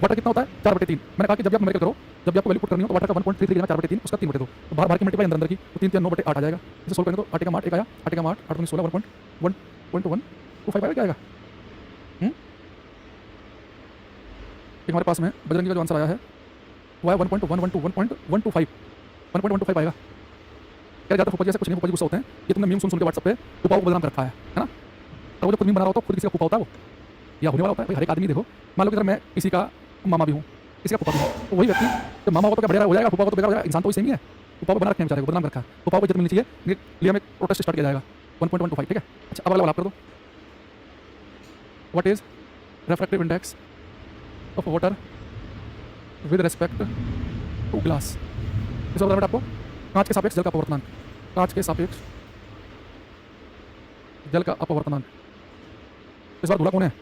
वाटर कितना होता है 4/3, मैंने कहा कि जब आप न्यूमेरिकल करो, जब आपको वैल्यू पुट करनी हो तो वाटर का 1.33 की जगह 4/3 उसका 3/2, तो बाहर की मल्टीप्लाई अंदर की, तो 3 3 9/8 आ जाएगा। इसे सोल्व करेंगे तो 8 का 8 1 आया, 8 का 8 8 2 16 1.125 आएगा, क्या आएगा। एक हमारे पास में बजरंगी का जो आंसर आया है वो है 1.112 1.125 आएगा। क्या ज़्यादा फूफा जी ऐसे कुछ नहीं, फूफा जी गुस्सा होते हैं कि तुमने मीम सुन के व्हाट्सएप पे फूफा को बदनाम कर रखा है ना। तो वो जो खुद मीम बना रहा होता है खुद किसी का फूफा होता है वो, या होने वाला होता है भाई। हर एक आदमी देखो, मान लो कि अगर मैं किसी का मामा भी हूँ, किसी का फूफा भी हूँ, तो वही व्यक्ति जब मामा हो तो क्या बढ़िया हो जाएगा, फूफा हो तो बेकार हो जाएगा। इंसान तो सेम ही है, फूफा को बना रखने बेचारे को बदनाम रखा है, फूफा को इज्जत मिलनी चाहिए, लिए हमें प्रोटेस्ट स्टार्ट किया जाएगा 1.125, ठीक है। अच्छा अब अगला वाला आप कर दो, what is refractive index of water with respect to glass. इस बार आपको कांच के सापेक्ष जल का अपवर्तनांक, कांच के सापेक्ष जल का अपवर्तनांक। इस बार दूल्हा कौन है,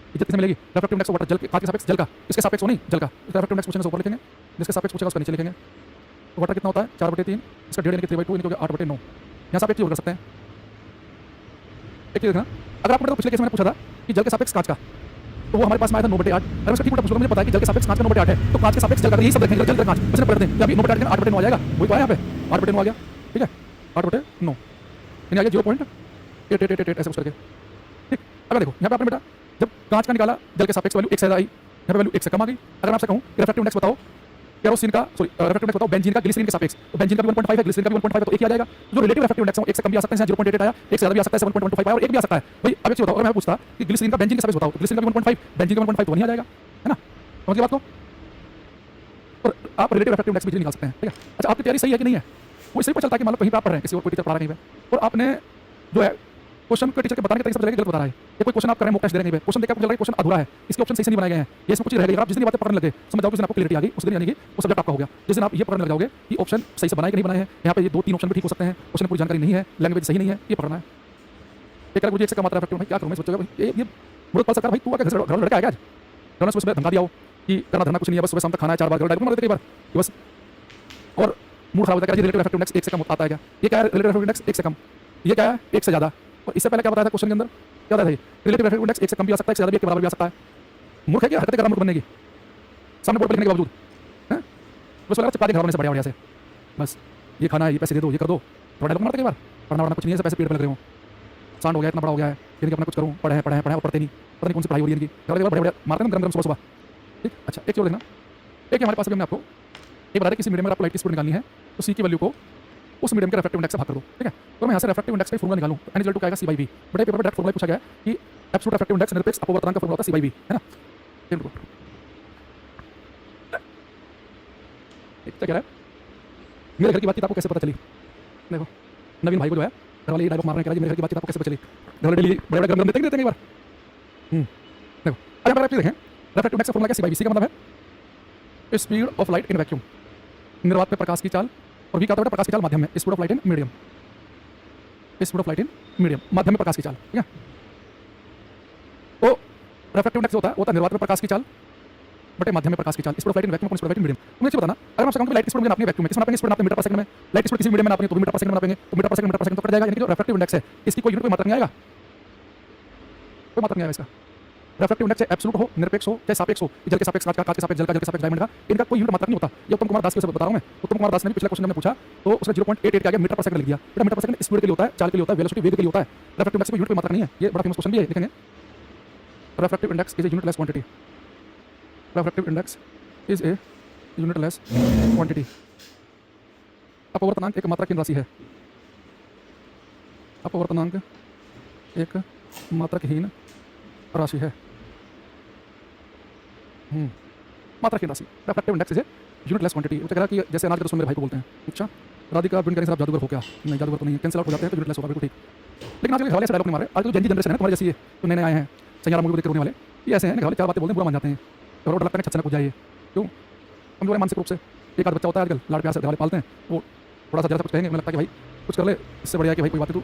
इज्जत किसे मिलेगी, रिफ्रैक्टिव इंडेक्स ऑफ वाटर, जल के कांच के सापेक्ष जल का, इसके सापेक्ष हो नहीं जल का, रिफ्रैक्टिव इंडेक्स पूछेंगे ऊपर लिखेंगे, जिसके सापेक्ष पूछेगा उसका नीचे लिखेंगे। तो वाटर कितना होता है 4/3, इसका 1.5 यानी कि 3/2 यानी कि 8/9, यहाँ से आप एक चीज़ और कर सकते हैं, एक चीज़ देखना, अगर आपको पिछले केस में मैंने पूछा था कि जल के सापेक्ष कांच का, तो वो हमारे पास में आया था 9/8। अगर मैं इसका ठीक उल्टा पूछूंगा, मुझे पता है कि जल के सापेक्ष कांच का 9/8 है, तो कांच के सापेक्ष जल का, यही सब देखेंगे, जल का कांच इसने पढ़ते हैं कि अभी 9/8 का 8/9 आ जाएगा, वही तो आया यहाँ पे 8/9 आ गया, ठीक है, 8/9 यानी आ गया 0.888 ऐसे कुछ करके, ठीक। अगर देखो यहाँ पे आपने बेटा जब कांच का निकाला, जल के सापेक्ष वैल्यू 1 से ज़्यादा आई, यहाँ पे वैल्यू 1 से कम आ गई। अगर मैं आपसे कहूँ रिफ्रैक्टिव इंडेक्स बताओ केरोसिन का, सॉरी रिफ्रैक्टिव इंडेक्स बताओ बेंजीन का ग्लिसरीन के सापेक्ष, तो बेंजीन का भी 1.5 है, ग्लिसरीन का भी 1.5 है, तो एक ही आ जाएगा। जो रिलेटिव रिफ्रैक्टिव इंडेक्स है वो 1 से कम भी आ सकते हैं, 0.88 आया, 1 से ज़्यादा भी आ सकता है, 7.25 आया और 1 भी आ सकता है। भाई अब एक चीज़ बताओ, अगर मैं पूछता कि ग्लिसरीन का बेंजीन के सापेक्ष बताओ, तो ग्लिसरीन का भी 1.5, बेंजीन का भी 1.5, तो नहीं आ जाएगा, है ना, समझ गए बात को। और आप रिलेटिव रिफ्रैक्टिव इंडेक्स भी निकाल सकते हैं, ठीक है। अच्छा, आपकी तैयारी सही है कि नहीं है, वो इसलिए पता चलता है कि मान लो कहीं पे आप पढ़ रहे हैं, किसी और कोई टीचर पढ़ा रहा है कहीं पे, और आपने जो है क्वेश्चन को टीचर के बताने के तरीके से गलत बता रहा है, या कोई क्वेश्चन आप कर रहे हैं, मॉक टेस्ट दे रहे हैं, क्वेश्चन देखकर आपको लग रहा है क्वेश्चन अधूरा है, इसके ऑप्शन सही से नहीं बनाए गए हैं, ये इसमें कुछ रह गई। आप जिस दिन बातें पकड़ने लगे, समझ जाओ, जिस दिन आपको क्लियरिटी आ गई, उस दिन यानी कि वो सब्जेक्ट आपका हो गया। जिस दिन आप ये पकड़ने लग जाओगे कि ऑप्शन सही से बनाए कि नहीं बनाए हैं, यहाँ पे ये 2-3 ऑप्शन भी ठीक हो सकते हैं, क्वेश्चन पूरी जानकारी नहीं है, लैंग्वेज सही नहीं है, ये पढ़ना है। एक मुझे 1 से कम मात्रा इफेक्टिव, भाई क्या करूँ मैं, सोचेगा ये मुझे पता भाई तू क्या घर लड़का है क्या आज, घर में सुबह धमका दिया हो कि करना धरना कुछ नहीं है, बस सुबह शाम तक खाना है, 4 बार डायरेक्ट मार देते कई बार बस, और मूड खराब हो जाता है। रिलेटिव इफेक्टिव इंडेक्स 1 से कम आता है क्या, ये क्या है रिलेटिव इफेक्टिव इंडेक्स 1 से कम, ये क्या है 1 से ज़्यादा। और इससे पहले क्या बताया था क्वेश्चन के अंदर, क्या बताया था रिलेटिव इफेक्टिव इंडेक्स 1 से कम भी आ सकता है, 1 से ज़्यादा भी 1 के बराबर भी आ सकता है। मूर्ख है क्या, हरकतें कर रहा मूर्ख बनने की, सामने बोर्ड पर लिखने के बावजूद है, बस लगा चिपका के घर वाले से बढ़िया बढ़िया से, बस ये खाना है, ये पैसे दे दो, ये कर दो, थोड़ा डायलॉग मारते कई बार, पढ़ना वढ़ना कुछ नहीं है, पैसे पेट पर लग रहे हो, सांड हो गया, इतना बड़ा हो गया है, फिर अपना कुछ करूँ, पढ़े और पढ़ते नहीं, पता नहीं कौन सी पढ़ाई हो रही है इनकी, बढ़िया बढ़िया मारते हैं गरम गरम सुबह सुबह, ठीक। अच्छा, एक चीज़ देखना, एक हमारे पास अभी हमने आपको ये बता दें किसी मीडियम में आपको लाइट की स्पीड निकालनी है, तो सी की वैल्यू को उस मीडियम के रिफ्रैक्टिव इंडेक्स से भाग कर दो, ठीक है। तो मैं यहाँ से रिफ्रैक्टिव इंडेक्स का फॉर्मूला निकालूं, n इक्वल टू क्या आएगा c/v। बड़े पेपर में डायरेक्ट फॉर्मूला पूछा गया है कि एब्सोल्यूट रिफ्रैक्टिव इंडेक्स निरपेक्ष अपवर्तनांक का फॉर्मूला होता है c/v, है ना। क्या कह रहा है, मेरे घर की बातचीत आपको कैसे पता चली, देखो नवीन भाई को जो है घर वाले ये डायलॉग मार रहे हैं कि मेरे घर की बातचीत आपको कैसे पता चली, घर वाले डेली बड़े बड़े गरम देते हैं कई बार। देखो अगर आप देखें रिफ्रैक्टिव इंडेक्स का फॉर्मूला क्या c/v, c का मतलब है speed of light in vacuum, निर्वात में प्रकाश की चाल, और v का होता है प्रकाश की चाल माध्यम में, speed of light in medium, speed of light in medium माध्यम में प्रकाश की चाल, ठीक है। तो रिफ्रैक्टिव इंडेक्स होता है निर्वात में प्रकाश की चाल बटे माध्यम में प्रकाश की चाल, speed of light in vacuum, speed of light in medium. मुझे बताना, अगर आप कहूं लाइट की स्पीड नापनी है वैक्यूम में, किस नापेंगे, स्पीड नापते मीटर पर सेकंड में, लाइट की स्पीड किसी मीडियम में नापनी है तो मीटर पर सेकंड में नापेंगे, तो मीटर पर सेकंड तो कट जाएगा, यानी कि जो रिफ्रैक्टिव इंडेक्स है इसकी कोई यूनिट कोई मात्रा नहीं आएगा, कोई मात्रा नहीं आएगा इसका। रिफ्रैक्टिव इंडेक्स चाहे एब्सोल्यूट हो, निरपेक्ष हो, चाहे सापेक्ष हो, जल के सापेक्ष कांच का, कांच के सापेक्ष जल का, जल के सापेक्ष डायमंड का, इनका कोई यूनिट मात्रा नहीं होता। ये उत्तम कुमार दास से बता रहा हूं मैं, उत्तम कुमार दास ने पिछले क्वेश्चन में पूछा तो उसने 0.88 आ गया, मीटर पर सेकंड लिख दिया। बेटा मीटर पर सेकंड स्पीड के लिए होता है, चाल के लिए होता है, वेलोसिटी वेग के लिए होता है, रिफ्रैक्टिव इंडेक्स कोई यूनिट कोई मात्रा नहीं है। ये बड़ा फेमस क्वेश्चन भी है, लिखेंगे refractive index is a unitless quantity, refractive index is a unitless quantity. अपवर्तनांक एक मात्रकीन राशि है, अपवर्तनांक एक मात्रकहीन राशि है, मात्रकीन राशि। Refractive index is a unitless quantity. वो कह रहा कि जैसे अनाज के दोस्तों मेरे भाई को बोलते हैं, अच्छा राधिका बिन करें आप जादूगर हो क्या, नहीं जादूगर तो नहीं है, कैंसिल आउट हो जाते हैं तो यूनिटलेस होगा, बिल्कुल ठीक। लेकिन आजकल हवाले से डायलॉग नहीं मारे, आजकल जो जेन जनरेशन है तुम्हारे जैसी है, तो नए आए हैं सैयारा मूवी देख रोने वाले, ये ऐसे हैं हवाले 4 बातें बोलते हैं बुरा मान जाते हैं, और डर लगता है छत से ना कूद जाइए, क्यों हम जो मानसिक रूप से एक आध बच्चा होता है आजकल लाड़ प्यार से घरवाले पालते हैं, वो थोड़ा सा ज़्यादा कुछ कहेंगे, मुझे लगता है कि भाई कुछ कर ले, इससे बढ़िया कि भाई कोई बात है, तू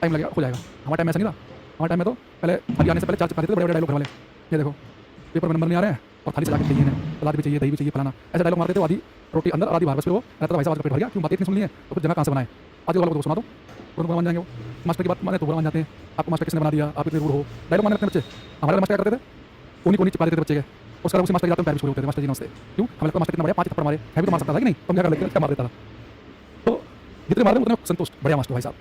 टाइम लगेगा हो जाएगा। हमारे टाइम ऐसा नहीं था, हमारे टाइम में तो पहले थाली आने से पहले 4 चिपका देते थे बड़े बड़े डायलॉग वाले, ये देखो पेपर में नंबर नहीं आ रहे हैं और थाली से जाकर चाहिए है, सलाद भी चाहिए, दही भी चाहिए, फलाना, ऐसे डायलॉग मारते थे। आधी रोटी अंदर आधी बाहर, बस फिर वो रहता भाई साहब पेट भर गया, क्यों बात इतनी सुन ली है तो फिर जगह कहाँ से बनाए, आज वालों को सुना दो बुरा मान जाएंगे, वो मास्टर की बात माने तो बुरा मान जाते हैं, आपको मास्टर किसने बना दिया, आप इतने रूड हो, डायलॉग मारने लगते बच्चे। हमारे मास्टर क्या करते थे, कोनी कोनी चिपका देते बच्चे के, उसका उसी मास्टर जाते हैं पैर छोड़ होते थे, मास्टर जी नमस्ते, क्यों हमें लगता मास्टर कितना बढ़िया 5 थप्पड़ मारे है भी तो मार सकता था कि नहीं, तो क्या कर लेते क्या मार देता था, तो जितने मार उतने संतुष्ट, बढ़िया मास्टर भाई साहब।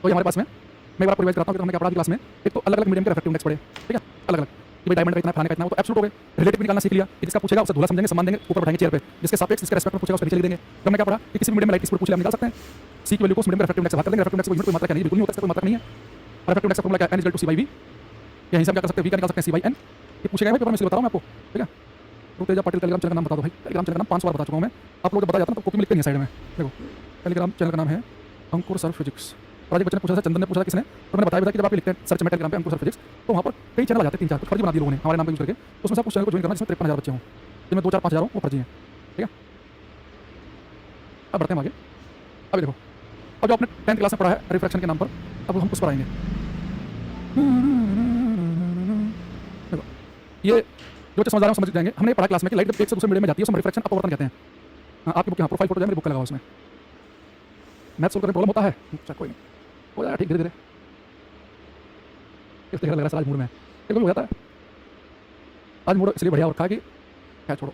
तो ये हमारे पास में मैं एक बार आपको रिवाइज कराता हूँ कि हमने क्या पढ़ा क्लास में, एक तो अलग अलग मीडियम के रिफ्रैक्टिव इंडेक्स पढ़े, ठीक है, अलग अलग कि भाई डायमंड का इतना, फलाने का इतना, वो तो एब्सोल्यूट हो गए, रिलेटिव निकालना सीख लिया कि जिसका पूछेगा उसे धूला समझेंगे, सम्मान देंगे, ऊपर बैठाएंगे चेयर पे, जिसके सापेक्ष जिसके रेस्पेक्ट में पूछेगा उसको नीचे लिख देंगे। तो हमने क्या पढ़ा कि किसी मीडियम में लाइट की स्पीड पूछ ले हम निकाल सकते हैं, सी की वैल्यू को उस मीडियम में रिफ्रैक्टिव इंडेक्स से भाग कर देंगे, रिफ्रैक्टिव इंडेक्स कोई यूनिट कोई मात्रा नहीं, बिल्कुल नहीं होता, इसका कोई मात्रा नहीं है। रिफ्रैक्टिव इंडेक्स का फॉर्मूला क्या है, n इक्वल टू c/v, यहीं से हम क्या कर सकते हैं, v का निकाल सकते हैं c/n, ये पूछेगा भाई पेपर में, इसलिए बता रहा हूं मैं आपको, ठीक है। रुतेजा पाटिल टेलीग्राम चैनल का नाम बता दो भाई, टेलीग्राम चैनल का नाम 5 बार बता चुका हूं मैं, आप लोग जब बता जाता ना तो कॉपी में लिखते नहीं साइड में, देखो टेलीग्राम चैनल का नाम है अंकुर सर फिजिक्स। राजीव बच्चन ने पूछा था, चंदन ने पूछा था, किसने, तो मैंने बताया था कि जब आप लिखते हैं सर्च में टेलीग्राम पे अंकुर सर फिजिक्स, तो वहाँ पर कई चैनल आ जाते हैं, 3-4 कुछ फर्जी बना दिए लोगों ने हमारे नाम पे यूज करके, तो उसमें से आप उस चैनल को ज्वाइन करना जिसमें 53,000 बच्चे हों, जिनमें 2-4-5 हज़ार हो वो फर्जी हैं, ठीक है। अब बढ़ते हैं आगे, अभी देखो अब जो आपने 10th क्लास में पढ़ा है रिफ्रैक्शन के नाम पर, अब हम उस पर आएंगे। देखो ये जो समझ रहा हूँ समझ जाएंगे, हमने पढ़ा क्लास में कि लाइट जब एक से दूसरे मीडियम में जाती है उसमें रिफ्रैक्शन अपवर्तन कहते हैं। आपकी बुक यहाँ प्रोफाइल फोटो है, मेरी बुक का लगा उसमें, मैथ सोल्व करने में प्रॉब्लम होता है? अच्छा कोई नहीं, हो जाएगा ठीक धीरे धीरे। किस तरह लग रहा है सर आज मूड में है? कभी हो जाता है। आज मूड इसलिए बढ़िया हो रखा है कि क्या छोड़ो।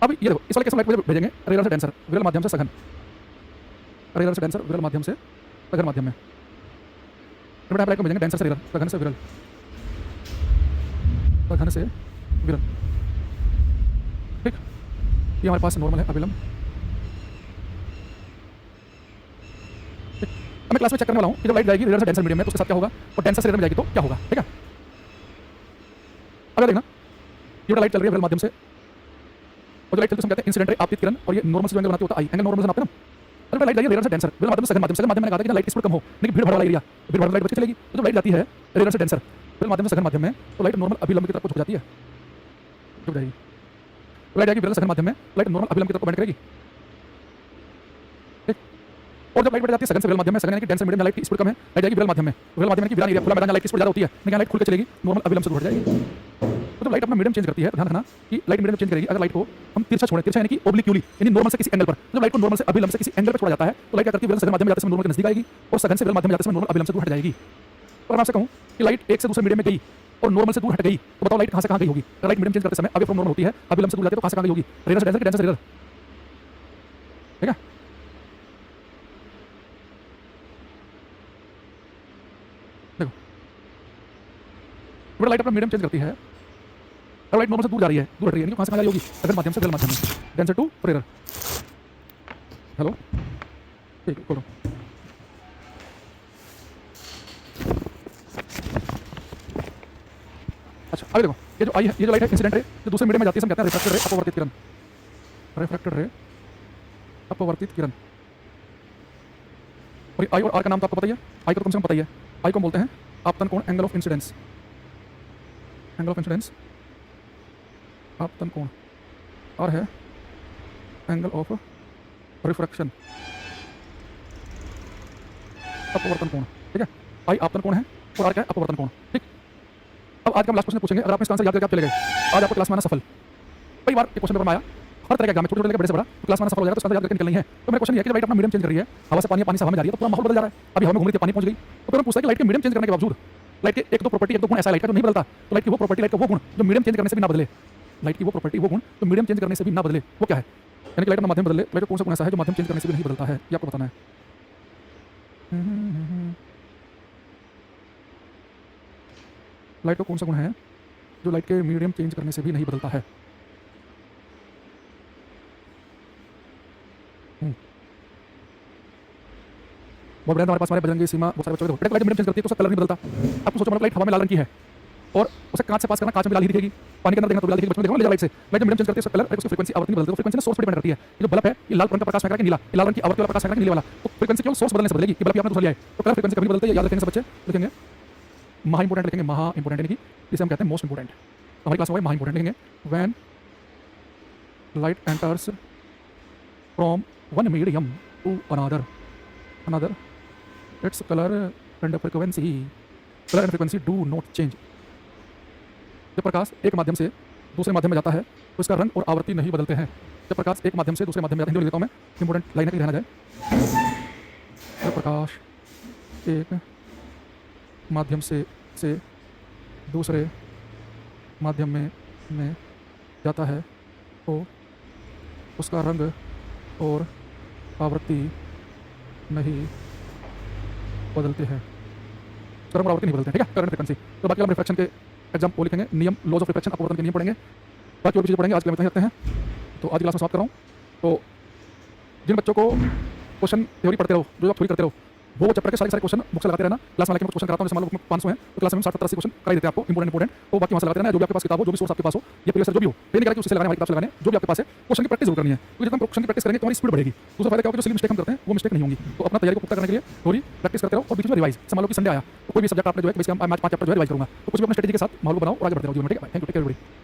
अब ये देखो इस वाले केस में लाइट मुझे भेजेंगे रेलर से डेंसर, विरल माध्यम से सघन, रेलर से डेंसर, विरल माध्यम से सघन माध्यम में। लाइट को भेजेंगे डेंसर से रेलर, सघन से विरल, सघन से विरल। ठीक, ये हमारे पास नॉर्मल है अविलंब। अब मैं क्लास में चेक करने वाला हूँ कि जब लाइट जाएगी रेलर से डेंसर मीडियम में तो उसके साथ क्या होगा, और डेंसर से रेलर में जाएगी तो क्या होगा। ठीक है, अब देखना ये लाइट चल रही है विरल माध्यम से, और जो लाइट चलती है कहते हैं इंसिडेंट रे आपतित किरण, और ये नॉर्मल से जो एंगल बनाती होता है आई, एंगल नॉर्मल से नापते हैं ना। अगर लाइट जाएगी रेलर से डेंसर, विरल माध्यम से सघन माध्यम, सघन माध्यम मैंने कहा था कि लाइट की स्पीड कम हो लेकिन भीड़ भाड़ वाला एरिया, भीड़ भाड़ वाली लाइट बच के चलेगी। तो जब लाइट जाती है रेलर से डेंसर, विरल माध्यम से सघन माध्यम में, तो लाइट नॉर्मल अभिलंब की तरफ झुक जाती है, झुक जाएगी। लाइट जाएगी विरल सघन माध्यम में, लाइट नॉर्मल अभिलंब की तरफ बेंड करेगी। और जब लाइट बढ़ जाती है सघन से विरल माध्यम में, सघन यानी कि डेंसर मीडियम में लाइट की स्पीड कम है, लाइट जाएगी विरल माध्यम में, विरल माध्यम यानी कि विरान एरिया खुला मैदान लाइट की स्पीड ज़्यादा होती है लेकिन लाइट खुल के चलेगी, नॉर्मल अभिलंब से दूर हट जाएगी। तो जब लाइट अपना मीडियम चेंज करती है ध्यान रखना कि लाइट मीडियम चेंज करेगी, अगर लाइट को हम तिरछा छोड़ें, तिरछा यानी कि ओब्लिक्यूली यानी नॉर्मल से किसी एंगल पर, जब लाइट को नॉर्मल से अभिलंब से किसी एंगल पर छोड़ा जाता है तो लाइट क्या करती है, विरल सघन माध्यम में जाते समय नॉर्मल के नजदीक आएगी और सघन से विरल माध्यम में जाते समय नॉर्मल अभिलंब से दूर हट जाएगी। और मैं आपसे कहूं कि लाइट एक से दूसरे मीडियम में गई और नॉर्मल से दूर हट गई तो बताओ लाइट कहां से कहां गई होगी। अगर लाइट मीडियम चेंज करते समय अवे फ्रॉम नॉर्मल होती है, अभिलंब से दूर जाती है तो कहां से कहां गई होगी, रेलर से डेंसर के डेंसर से रेलर। ठीक है, देखो बड़ा लाइट अपना मीडियम चेंज करती है, अब लाइट नॉर्मल से दूर जा रही है, दूर हट रही है, यानी कहां से कहां गई होगी, सघन माध्यम से विरल माध्यम में, डेंसर टू रेलर। हेलो, ठीक है, खोलो। अच्छा अभी देखो ये जो आई है, ये जो लाइट है इंसिडेंट रे जो दूसरे मीडियम में जाती है, हम कहते हैं रिफ्रैक्टेड रे, अपवर्तित किरण, रिफ्रैक्टेड रे, अपवर्तित किरण। और आई और आर का नाम तो आपको पता ही है, आई को तो कम से कम पता ही है। आई को बोलते हैं आपतन कोण, angle of incidence, angle of incidence आपतन कोण, और है एंगल ऑफ रिफ्रैक्शन, अपवर्तन कोण। ठीक है, आई आपतन कोण है और आर क्या है, अपवर्तन कोण। ठीक, अब आज का हम लास्ट क्वेश्चन पूछेंगे, अगर आपने इसका आंसर याद करके आप चले गए आज आपको क्लास में आना सफल। कई बार ये क्वेश्चन पेपर में आया, हर तरह के एग्जाम में, छोटे छोटे लेकर बड़े से बड़ा, तो क्लास में आना सफल हो जाएगा तो इसका याद करके निकलनी है। तो मेरा क्वेश्चन ये है कि लाइट अपना मीडियम चेंज कर रही है, हवा से पानी, पानी से हवा में जा रही है तो पूरा माहौल बदल जा रहा है। अभी हवा में घूम रही थी, पानी पहुंच गई, तो फिर हम पूछते हैं कि लाइट के मीडियम चेंज करने के बावजूद लाइट के एक दो प्रॉपर्टी, एक दो गुण ऐसा लाइट का जो नहीं बदलता, तो लाइट की वो प्रॉपर्टी, लाइट का वो गुण जो मीडियम चेंज करने से भी ना बदले, लाइट की वो प्रॉपर्टी, वो गुण जो मीडियम चेंज करने से भी ना बदले, वो क्या है। यानी कि लाइट अपना माध्यम बदले, लाइट कौन सा गुण ऐसा है जो माध्यम चेंज करने से भी नहीं बदलता है, ये आपको बताना है। लाइट का कौन सा गुण है जो लाइट के मीडियम चेंज करने से भी नहीं बदलता है। बहुत बढ़िया, हमारे पास हमारे बजरंगी सीमा बहुत सारे बच्चों को लाइट मीडियम चेंज करती है तो उसका कलर नहीं बदलता। आपको सोचो मतलब लाइट हवा में लाल रंग की है और उसे कांच से पास करना, कांच में लाल ही दिखेगी, पानी के अंदर देखना तो लाल दिखेगी, बचपन में देखो लेजर लाइट से लाइट मीडियम चेंज करती है उसका कलर, उसकी फ्रीक्वेंसी आवृत्ति बदलती है, फ्रीक्वेंसी सोर्स पर डिपेंड करती है। ये जो बल्ब है ये लाल रंग का प्रकाश फेंक रहा है कि नीला, लाल रंग की आवृत्ति वाला प्रकाश फेंक रहा है कि नीले वाला, तो फ्रीक्वेंसी केवल सोर्स बदलने से बदलेगी कि बल्ब आपने दूसरा लिया है तो कलर फ्रीक्वेंसी कभी बदलती है। याद रखेंगे सब बच्चे, लिखेंगे महा इंपोर्टेंट, लिखेंगे महा इंपोर्टेंट यानी कि इसे हम कहते हैं मोस्ट इंपोर्टेंट। हमारी क्लास में महा इंपोर्टेंट लिखेंगे when light enters from one medium to another its color and frequency do not change। जब प्रकाश एक माध्यम से दूसरे माध्यम में जाता है तो इसका रंग और आवृत्ति नहीं बदलते हैं। जब प्रकाश एक माध्यम से दूसरे माध्यम में जाता है, हिंदी में लिख देता हूं मैं, इंपोर्टेंट लाइन है कि रहना जाए। जब प्रकाश एक माध्यम से दूसरे माध्यम में जाता है तो उसका रंग और आवृत्ति नहीं बदलते हैं, रंग और आवृत्ति नहीं बदलते हैं। ठीक है, करंट फ्रीक्वेंसी। तो बाकी हम रिफ्लेक्शन के एग्जाम वो लिखेंगे, नियम, लॉज ऑफ रिफ्लेक्शन, अपवर्तन के नियम पढ़ेंगे, बाकी और भी चीज़ें पढ़ेंगे। आज के लिए इतना ही रखते हैं, तो आज की क्लास में समाप्त कर रहा हूँ। तो जिन बच्चों को क्वेश्चन थ्योरी पढ़ते रहो, जो आप थ्योरी करते रहो, वो चैप्टर के सारे क्वेश्चन बुक से लगाते रहना। क्लास में क्वेश्चन कराता हूँ, जैसे मान लो 500 हैं तो क्लास में 60-70 क्वेश्चन कराई देते हैं आपको, इंपोर्टेंट। तो बाकी वहाँ से लगाते रहना, जो भी आपके पास किताब हो, जो भी सोर्स आपके पास हो, ये प्रीवियस जो भी हो, ये नहीं कह रहा कि उससे लगाने, हमारी किताब से लगाने, जो भी आपके पास है क्वेश्चन की प्रैक्टिस जरूर करनी है, क्योंकि जब हम क्वेश्चन की प्रैक्टिस करेंगे तो हमारी स्पीड बढ़ेगी। दूसरा फायदा क्या होगा, जो सिली मिस्टेक हम करते हैं वो मिस्टेक नहीं होंगी। तो अपना तैयारी को पुख्ता करने के लिए थोड़ी प्रैक्टिस करते रहो और बीच में रिवाइज। मान लो कि संडे आया तो कोई भी सब्जेक्ट आपने जो है कि मैं 5 चैप्टर जो है रिवाइज करूंगा, तो कुछ भी अपने स्ट्रेटजी के साथ माहौल बनाओ और आगे बढ़ते रहो जीवन में। ठीक है, thank you, take care everybody.